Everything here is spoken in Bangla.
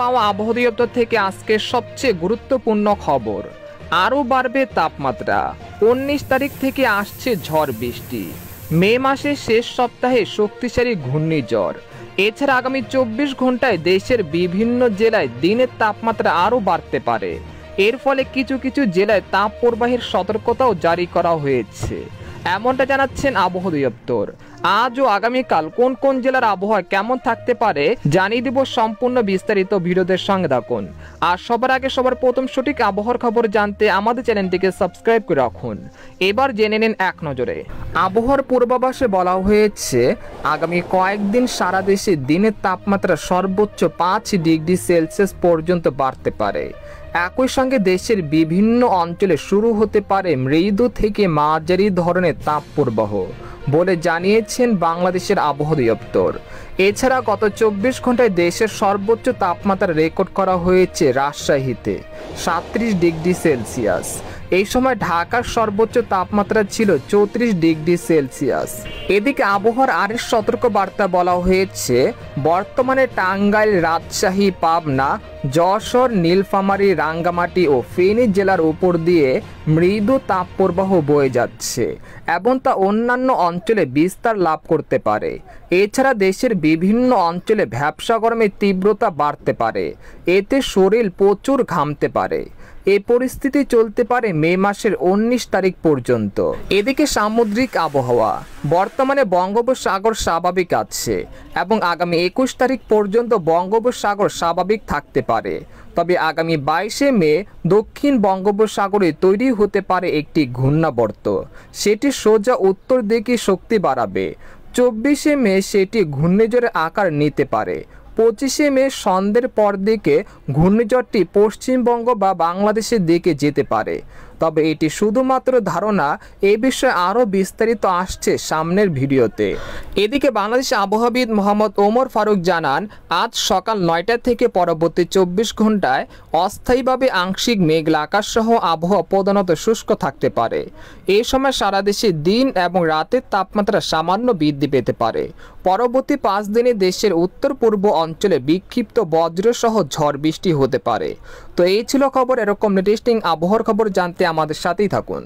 পাওয়া আবহাওয়া দপ্তর থেকে আজকে সবচেয়ে গুরুত্বপূর্ণ খবর, আরও বাড়বে তাপমাত্রা। 19 তারিখ থেকে আসছে ঝড় বৃষ্টি। মে মাসের শেষ সপ্তাহে শক্তিশালী ঘূর্ণিঝড়। এছাড়া আগামী 24 ঘন্টায় দেশের বিভিন্ন জেলায় দিনের তাপমাত্রা আরও বাড়তে পারে। এর ফলে কিছু কিছু জেলায় তাপ প্রবাহের সতর্কতাও জারি করা হয়েছে, এমনটা জানাচ্ছেন আবহাওয়া দপ্তর। আজ ও আগামীকাল কোন কোন জেলার আবহাওয়া কেমন থাকতে পারে জানিয়ে দিব সম্পূর্ণ বিস্তারিত ভিডিওদের সঙ্গে থাকুন। আর সবার আগে সবার প্রথম সঠিক আবহাওয়ার খবর জানতে আমাদের চ্যানেলটিকে সাবস্ক্রাইব করে রাখুন। এবার জেনে নিন এক নজরে। আবহাওয়ার পূর্বাভাসে বলা হয়েছে আগামী কয়েকদিন সারা দেশে দিনের তাপমাত্রা সর্বোচ্চ 5 ডিগ্রি সেলসিয়াস পর্যন্ত বাড়তে পারে। একই সঙ্গে দেশের বিভিন্ন অঞ্চলে শুরু হতে পারে মৃদু থেকে মাঝারি ধরনের তাপপ্রবাহ বলে জানিয়েছেন বাংলাদেশের আবহাওয়া দপ্তর। এছাড়া গত 24 ঘন্টায় দেশের সর্বোচ্চ তাপমাত্রা রেকর্ড করা হয়েছে রাজশাহীতে 37 ডিগ্রি সেলসিয়াস। এই সময় ঢাকার সর্বোচ্চ তাপমাত্রা ছিল 34 ডিগ্রি সেলসিয়াস। এদিকে আবহাওয়ার আরেক সতর্ক বার্তা বলা হয়েছে বর্তমানে টাঙ্গাইল, রাজশাহী, পাবনা, যশোর, নীলফামারী, রাঙ্গামাটি ও ফেনী জেলার উপর দিয়ে মৃদু তাপপ্রবাহ বয়ে যাচ্ছে এবং তা অন্যান্য অঞ্চলে বিস্তার লাভ করতে পারে। এছাড়া দেশের বিভিন্ন অঞ্চলে ভ্যাপসা গরমের তীব্রতা বাড়তে পারে, এতে শরীর প্রচুর ঘামতে পারে। এই পরিস্থিতি চলতে পারে মে মাসের 19 তারিখ পর্যন্ত। এদিকে সামুদ্রিক আবহাওয়া বর্তমানে বঙ্গোপসাগর স্বাভাবিক আছে এবং আগামী 21 তারিখ পর্যন্ত বঙ্গোপসাগর স্বাভাবিক থাকতে পারে। তবে আগামী 22 মে দক্ষিণ বঙ্গোপসাগরে তৈরি হতে পারে একটি ঘূর্ণাবর্ত। সেটি সোজা উত্তর দিকে শক্তি বাড়াবে। 24 মে সেটি ঘূর্ণিঝড়ের আকার নিতে পারে। 25 মে সন্ধ্যের পর দিকে ঘূর্ণিঝড়টি পশ্চিমবঙ্গ বা বাংলাদেশের দিকে যেতে পারে। তবে এটি শুধুমাত্র ধারণা, এ বিষয়ে আরও বিস্তারিত আসছে সামনের ভিডিওতে। এদিকে বাংলাদেশ আবহাওয়াবিদ মোহাম্মদ ওমর ফারুক জানান আজ সকাল 9টা থেকে পরবর্তী 24 ঘন্টায় অস্থায়ীভাবে আংশিক মেঘলা আকাশ সহ আবহাওয়া প্রধানত শুষ্ক থাকতে পারে। এই সময় সারা দেশে দিন এবং রাতের তাপমাত্রা সামান্য বৃদ্ধি পেতে পারে। পরবর্তী 5 দিনে দেশের উত্তর পূর্ব অঞ্চলে বিক্ষিপ্ত বজ্র সহ ঝড় বৃষ্টি হতে পারে। তো এই ছিল খবর। এরকম লেটেস্টিং আবহাওয়ার খবর জানতে আমাদের সাথেই থাকুন।